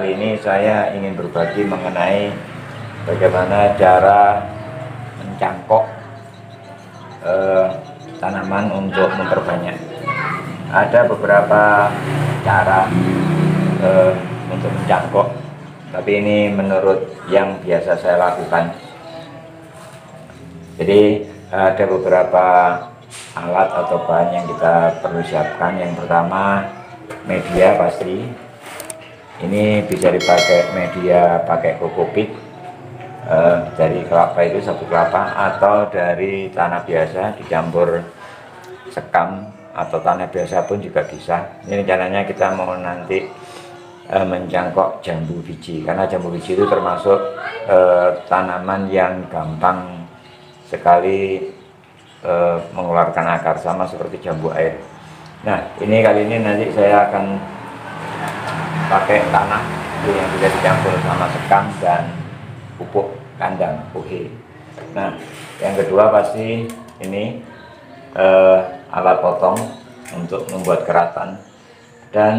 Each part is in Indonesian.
kali ini saya ingin berbagi mengenai bagaimana cara mencangkok tanaman untuk memperbanyak. Ada beberapa cara untuk mencangkok, tapi ini menurut yang biasa saya lakukan. Jadi ada beberapa alat atau bahan yang kita perlu siapkan. Yang pertama, media pasti. Ini bisa dipakai media pakai kokopit, dari kelapa itu sabut kelapa, atau dari tanah biasa dicampur sekam, atau tanah biasa pun juga bisa. Ini rencananya kita mau nanti mencangkok jambu biji, karena jambu biji itu termasuk tanaman yang gampang sekali mengeluarkan akar, sama seperti jambu air. Nah, ini kali ini nanti saya akan pakai tanah yang bisa dicampur sama sekam dan pupuk kandang uhe. Nah, yang kedua pasti ini alat potong untuk membuat keratan, dan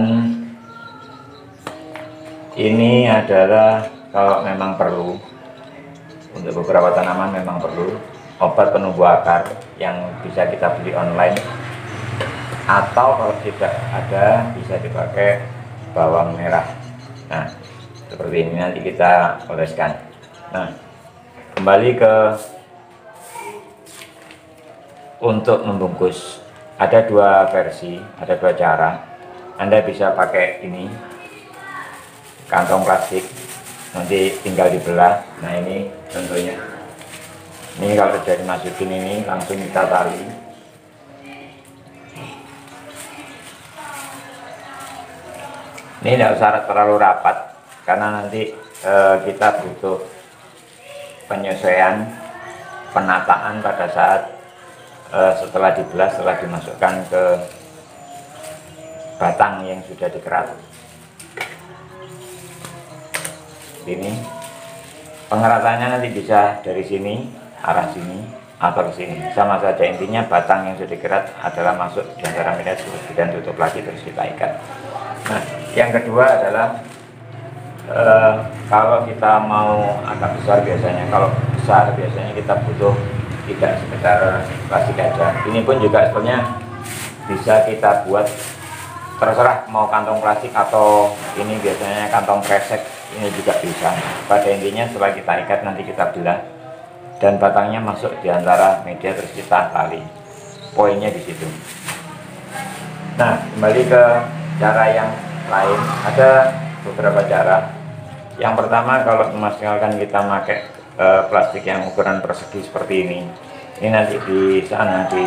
ini adalah kalau memang perlu, untuk beberapa tanaman memang perlu obat penumbuh akar yang bisa kita beli online, atau kalau tidak ada bisa dipakai bawang merah. Nah, seperti ini nanti kita oleskan. Nah, kembali ke untuk membungkus, ada dua versi, ada dua cara. Anda bisa pakai ini kantong plastik, nanti tinggal dibelah. Nah, ini contohnya. Ini kalau sudah dimasukin ini langsung kita tali. Ini tidak usah terlalu rapat, karena nanti kita butuh penyesuaian, penataan pada saat setelah dibelah, setelah dimasukkan ke batang yang sudah dikerat. Ini pengeratannya nanti bisa dari sini, arah sini, atau ke sini, sama saja. Intinya batang yang sudah dikerat adalah masuk di antara media, dan tutup lagi, terus kita ikat. Nah, yang kedua adalah kalau kita mau agak besar, biasanya kalau besar biasanya kita butuh tidak sekedar plastik aja. Ini pun juga sebenarnya bisa kita buat, terserah mau kantong plastik atau ini biasanya kantong kresek, ini juga bisa. Pada intinya setelah kita ikat nanti kita belah dan batangnya masuk di antara media, terus kita tali. Poinnya di situ. Nah, kembali ke cara yang lain, ada beberapa cara. Yang pertama, kalau memastikan kita pakai plastik yang ukuran persegi seperti ini nanti di sana di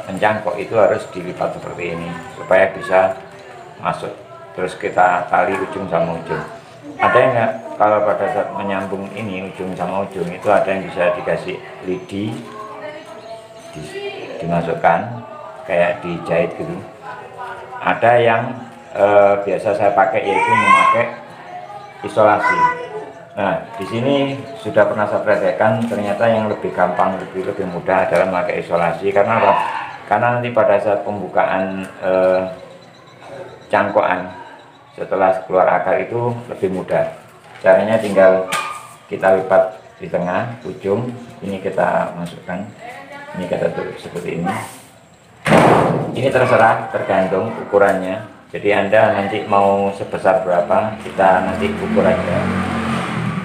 mencangkok itu harus dilipat seperti ini supaya bisa masuk, terus kita tali ujung sama ujung. Ada yang enggak, kalau pada saat menyambung ini ujung sama ujung itu ada yang bisa dikasih lidi, dimasukkan kayak dijahit gitu. Ada yang biasa saya pakai, yaitu memakai isolasi. Nah, di sini sudah pernah saya praktekkan, ternyata yang lebih gampang, lebih mudah adalah memakai isolasi. Karena apa? Karena nanti pada saat pembukaan cangkokan setelah keluar akar itu lebih mudah. Caranya tinggal kita lipat di tengah ujung, ini kita masukkan, ini kita tutup seperti ini. Ini terserah, tergantung ukurannya. Jadi Anda nanti mau sebesar berapa, kita nanti ukur aja.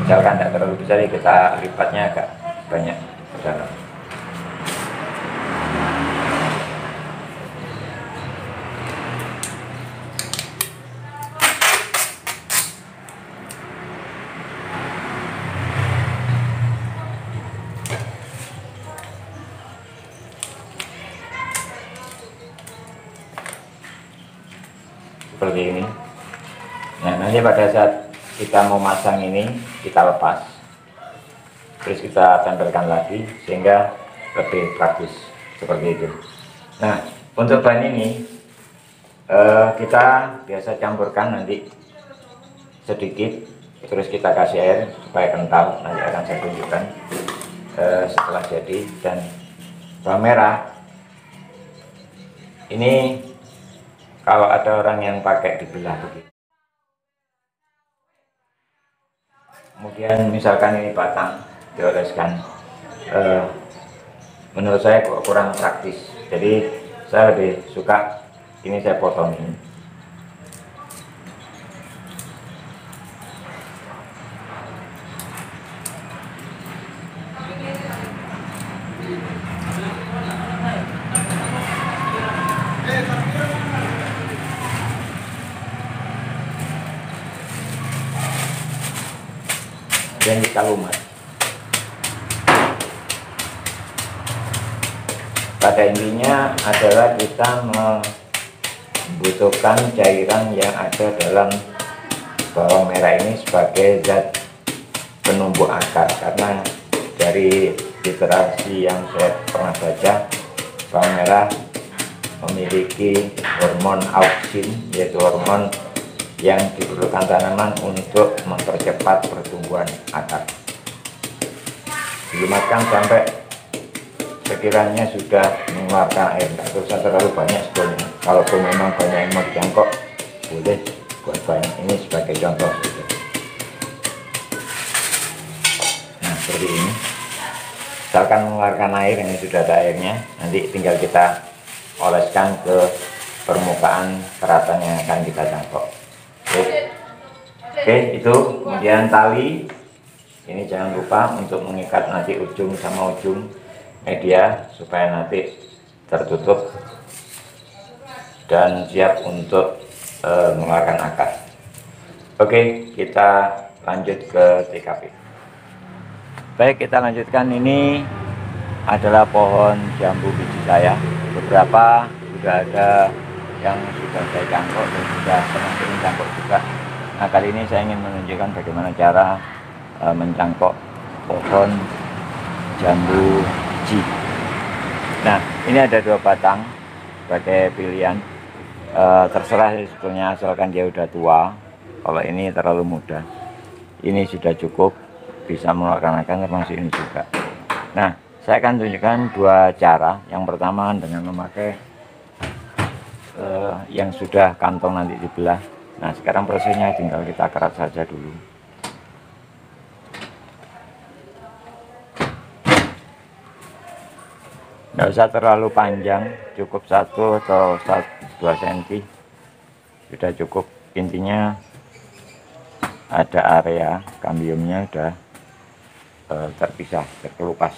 Misalkan tidak terlalu besar, kita lipatnya agak banyak ke dalam. Seperti ini. Nah, nanti pada saat kita mau masang ini, kita lepas, terus kita tempelkan lagi sehingga lebih praktis seperti itu. Nah, untuk bahan ini kita biasa campurkan nanti sedikit, terus kita kasih air supaya kental. Nanti akan saya tunjukkan setelah jadi. Dan bawang merah ini kalau ada orang yang pakai dibelah begitu. Kemudian misalkan ini batang dioleskan, menurut saya kok kurang praktis, jadi saya lebih suka ini saya potongin. Dan kita lumat. Pada intinya adalah kita membutuhkan cairan yang ada dalam bawang merah ini sebagai zat penumbuh akar, karena dari literasi yang saya pernah baca, bawang merah memiliki hormon auksin, yaitu hormon yang diperlukan tanaman untuk mempercepat pertumbuhan akar. Dilumatkan sampai sekiranya sudah mengeluarkan air, tidak usah terlalu banyak sebetulnya. Kalaupun memang banyak yang mau dijangkok, boleh buat banyak. Ini sebagai contoh. Nah, seperti ini. Misalkan mengeluarkan air, ini sudah ada airnya. Nanti tinggal kita oleskan ke permukaan keratan yang akan kita jangkok. Oke, itu. Kemudian tali ini jangan lupa untuk mengikat nanti ujung sama ujung media supaya nanti tertutup dan siap untuk mengeluarkan akar. Oke, kita lanjut ke TKP. Baik, kita lanjutkan. Ini adalah pohon jambu biji saya. Beberapa sudah ada yang sudah saya jangkok dan sudah pernah sering jangkok juga. Nah, kali ini saya ingin menunjukkan bagaimana cara mencangkok pohon jambu biji. Nah, ini ada 2 batang sebagai pilihan. Terserah sebetulnya, asalkan dia udah tua. Kalau ini terlalu muda, ini sudah cukup bisa mengeluarkan akar, termasuk ini juga. Nah, saya akan tunjukkan 2 cara. Yang pertama dengan memakai yang sudah kantong nanti dibelah. Nah, sekarang prosesnya tinggal kita kerat saja dulu. Nggak usah terlalu panjang, cukup 1 atau 2 cm sudah cukup. Intinya ada area kambiumnya sudah terpisah, terkelupas.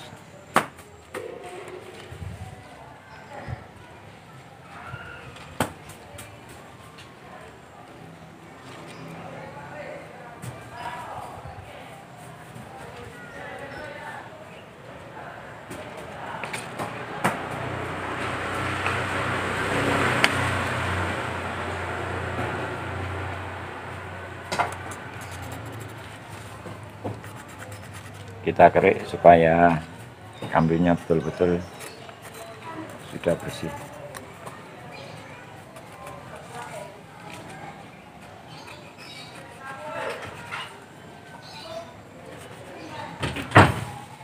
Kita kerik supaya kambiumnya betul-betul sudah bersih.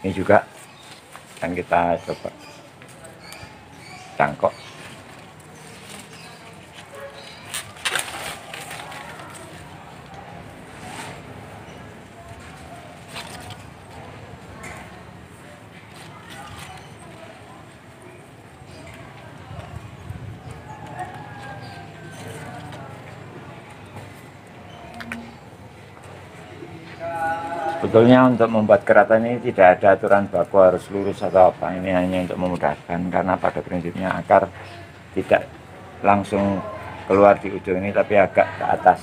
Ini juga akan kita coba cangkok. Sebetulnya untuk membuat keratan ini tidak ada aturan baku harus lurus atau apa. Ini hanya untuk memudahkan, karena pada prinsipnya akar tidak langsung keluar di ujung ini, tapi agak ke atas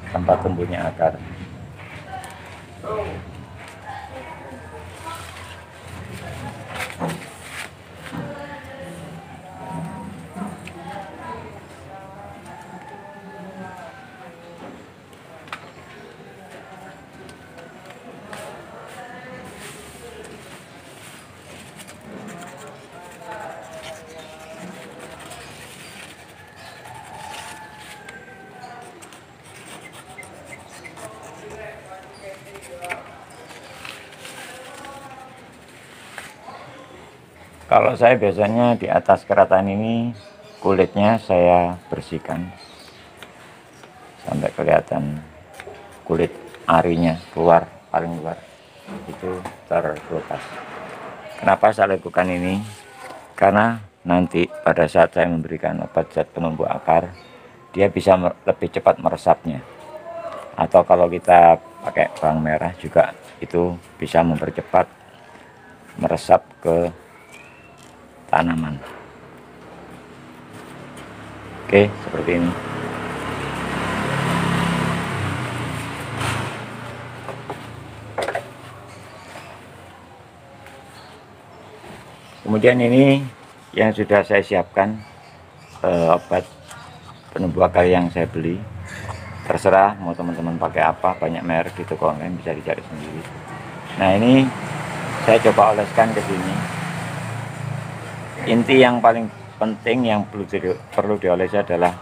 tempat tumbuhnya akar. Kalau saya biasanya di atas keratan ini kulitnya saya bersihkan sampai kelihatan kulit arinya keluar, paling luar itu terkelupas. Kenapa saya lakukan ini? Karena nanti pada saat saya memberikan obat zat penumbuh akar, dia bisa lebih cepat meresapnya. Atau kalau kita pakai bawang merah juga itu bisa mempercepat meresap ke tanaman. Oke, seperti ini. Kemudian ini yang sudah saya siapkan, obat penumbuh akar yang saya beli. Terserah mau teman-teman pakai apa, banyak merek di toko online, bisa dicari sendiri. Nah, ini saya coba oleskan ke sini. Inti yang paling penting yang perlu dioles adalah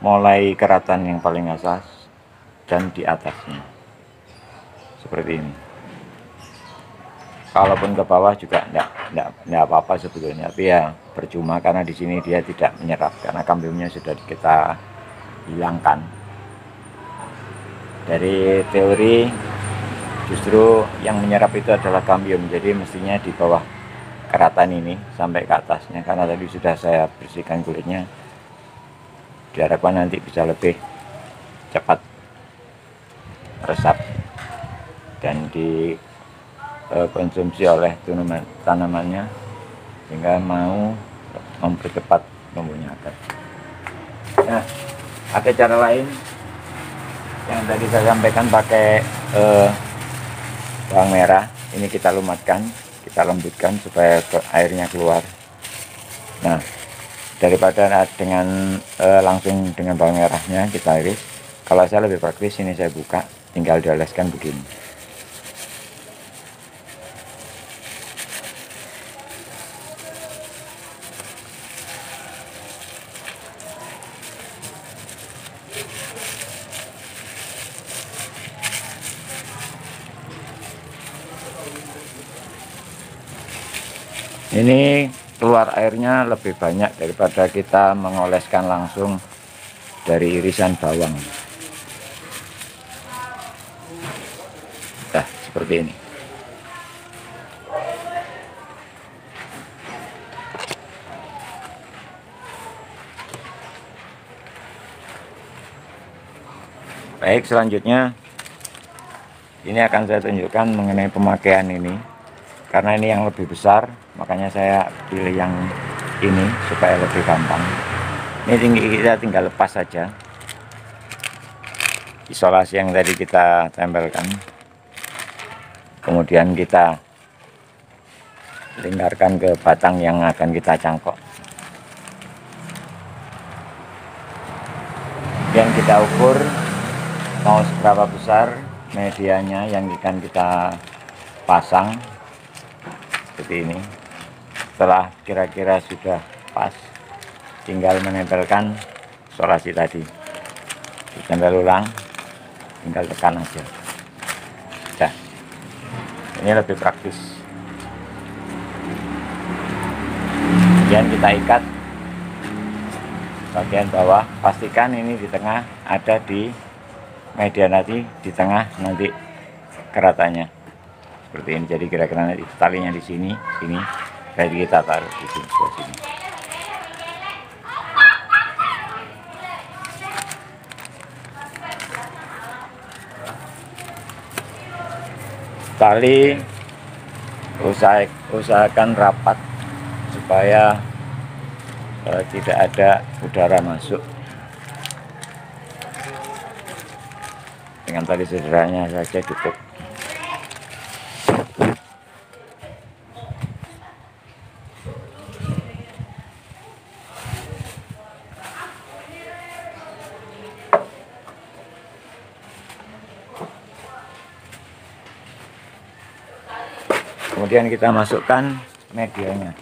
mulai keratan yang paling atas dan di atasnya, seperti ini. Kalaupun ke bawah juga enggak apa-apa sebetulnya, tapi ya percuma karena di sini dia tidak menyerap karena kambiumnya sudah kita hilangkan. Dari teori justru yang menyerap itu adalah kambium, jadi mestinya di bawah keratan ini sampai ke atasnya, karena tadi sudah saya bersihkan kulitnya. Diharapkan nanti bisa lebih cepat meresap dan dikonsumsi oleh tanamannya, sehingga mau mempercepat tumbuhnya akar. Nah, ada cara lain yang tadi saya sampaikan, pakai bawang merah. Ini kita lumatkan, kita lembutkan supaya airnya keluar. Nah, daripada dengan langsung dengan bawang merahnya kita iris, kalau saya lebih praktis, ini saya buka, tinggal dioleskan begini. Ini keluar airnya lebih banyak daripada kita mengoleskan langsung dari irisan bawang. Nah, seperti ini. Baik, selanjutnya ini akan saya tunjukkan mengenai pemakaian ini. Karena ini yang lebih besar, makanya saya pilih yang ini supaya lebih gampang. Ini kita tinggal lepas saja isolasi yang tadi kita tempelkan, kemudian kita lingkarkan ke batang yang akan kita cangkok. Yang kita ukur mau seberapa besar medianya yang akan kita pasang, seperti ini. Setelah kira-kira sudah pas, tinggal menempelkan isolasi tadi, ditempel ulang, tinggal tekan aja. Nah, ini lebih praktis. Kemudian kita ikat bagian bawah, pastikan ini di tengah, ada di media nanti di tengah nanti keratannya. Seperti ini, jadi kira-kira nanti talinya di sini, jadi kita taruh di sini, ke sini. Tali usahakan rapat supaya tidak ada udara masuk. Dengan tali sederhananya saja cukup. Kemudian kita masukkan medianya.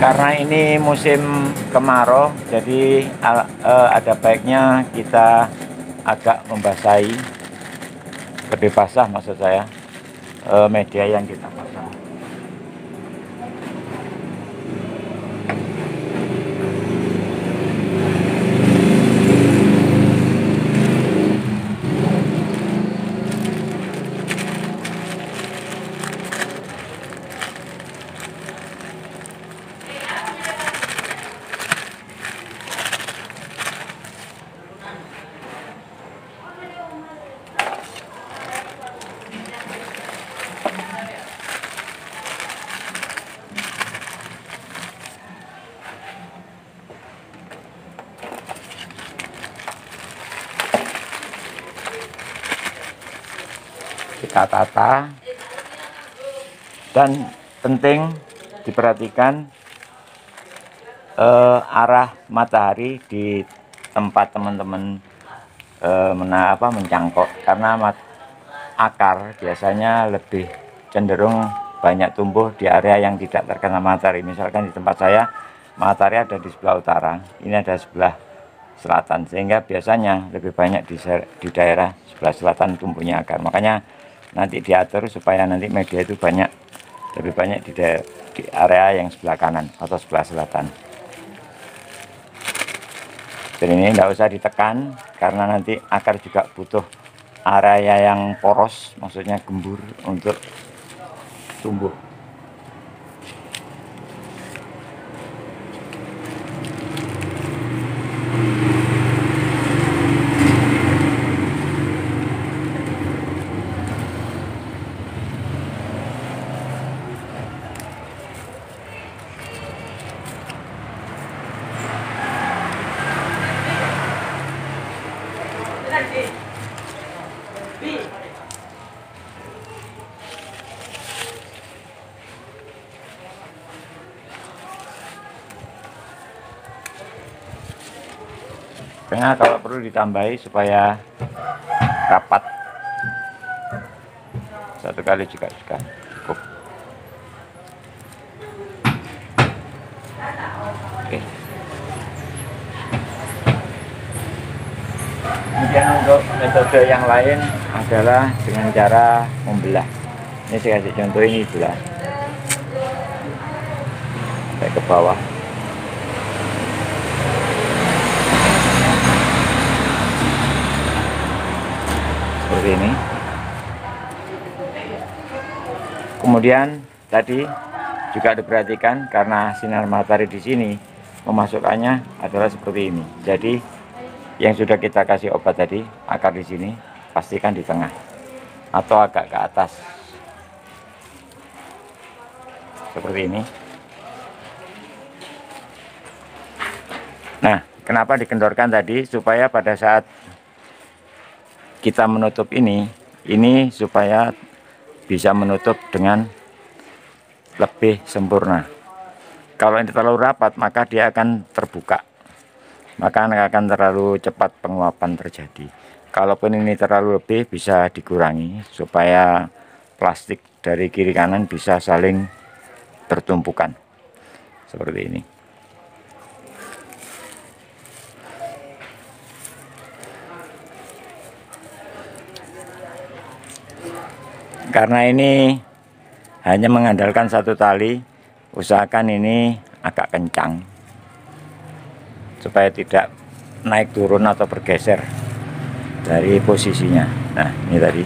Karena ini musim kemarau, jadi ada baiknya kita agak membasahi, lebih basah maksud saya, media yang kita pasang. Kita tata, dan penting diperhatikan arah matahari di tempat teman-teman mencangkok, karena akar biasanya lebih cenderung banyak tumbuh di area yang tidak terkena matahari. Misalkan di tempat saya matahari ada di sebelah utara, ini ada sebelah selatan, sehingga biasanya lebih banyak di daerah sebelah selatan tumbuhnya akar. Makanya nanti diatur supaya nanti media itu lebih banyak di area yang sebelah kanan atau sebelah selatan. Dan ini tidak usah ditekan, karena nanti akar juga butuh area yang poros, maksudnya gembur untuk tumbuh. Tengah kalau perlu ditambahi supaya rapat, satu kali juga sudah cukup. Oke. Kemudian untuk metode yang lain adalah dengan cara membelah. Ini saya kasih contoh, ini belah sampai ke bawah. Seperti ini. Kemudian tadi juga diperhatikan, karena sinar matahari di sini memasukkannya adalah seperti ini. Jadi yang sudah kita kasih obat tadi, akar di sini pastikan di tengah atau agak ke atas seperti ini. Nah, kenapa dikendorkan tadi? Supaya pada saat kita menutup ini supaya bisa menutup dengan lebih sempurna. Kalau ini terlalu rapat, maka dia akan terbuka, maka akan terlalu cepat penguapan terjadi. Kalaupun ini terlalu lebih, bisa dikurangi supaya plastik dari kiri kanan bisa saling bertumpukan seperti ini. Karena ini hanya mengandalkan satu tali, usahakan ini agak kencang supaya tidak naik turun atau bergeser dari posisinya. Nah, ini tadi.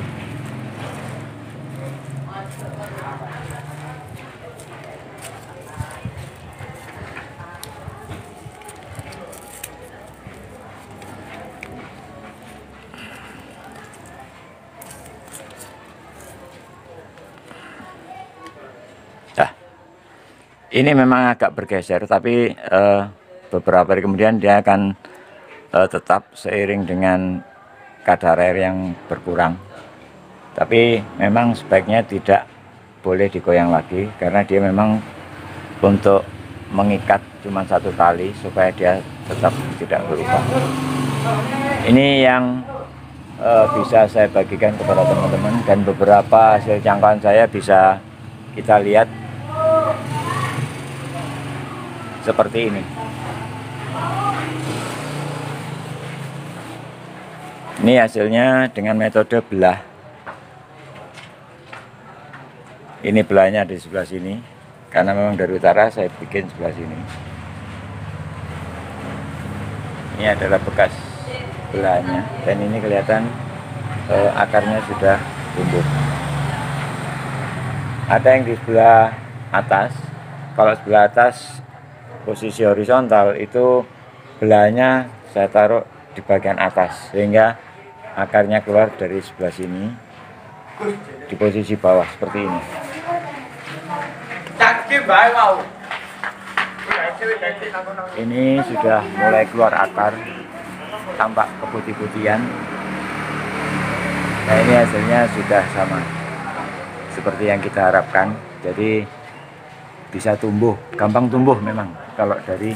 Ini memang agak bergeser, tapi beberapa hari kemudian dia akan tetap seiring dengan kadar air yang berkurang. Tapi memang sebaiknya tidak boleh digoyang lagi, karena dia memang untuk mengikat cuma satu tali supaya dia tetap tidak berubah. Ini yang bisa saya bagikan kepada teman-teman, dan beberapa hasil jangkauan saya bisa kita lihat seperti ini. Ini hasilnya dengan metode belah. Ini belahnya di sebelah sini, karena memang dari utara saya bikin sebelah sini. Ini adalah bekas belahnya, dan ini kelihatan akarnya sudah tumbuh. Ada yang di sebelah atas. Kalau sebelah atas posisi horizontal, itu belahnya saya taruh di bagian atas, sehingga akarnya keluar dari sebelah sini di posisi bawah seperti ini. Ini sudah mulai keluar akar, tampak keputih-putihan. Nah, ini hasilnya sudah sama seperti yang kita harapkan. Jadi bisa tumbuh, gampang tumbuh memang kalau dari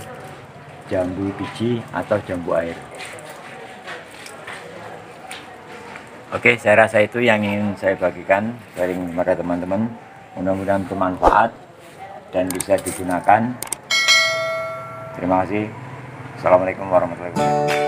jambu biji atau jambu air. Oke, saya rasa itu yang ingin saya bagikan sharing kepada teman-teman. Mudah-mudahan bermanfaat dan bisa digunakan. Terima kasih. Assalamualaikum warahmatullahi wabarakatuh.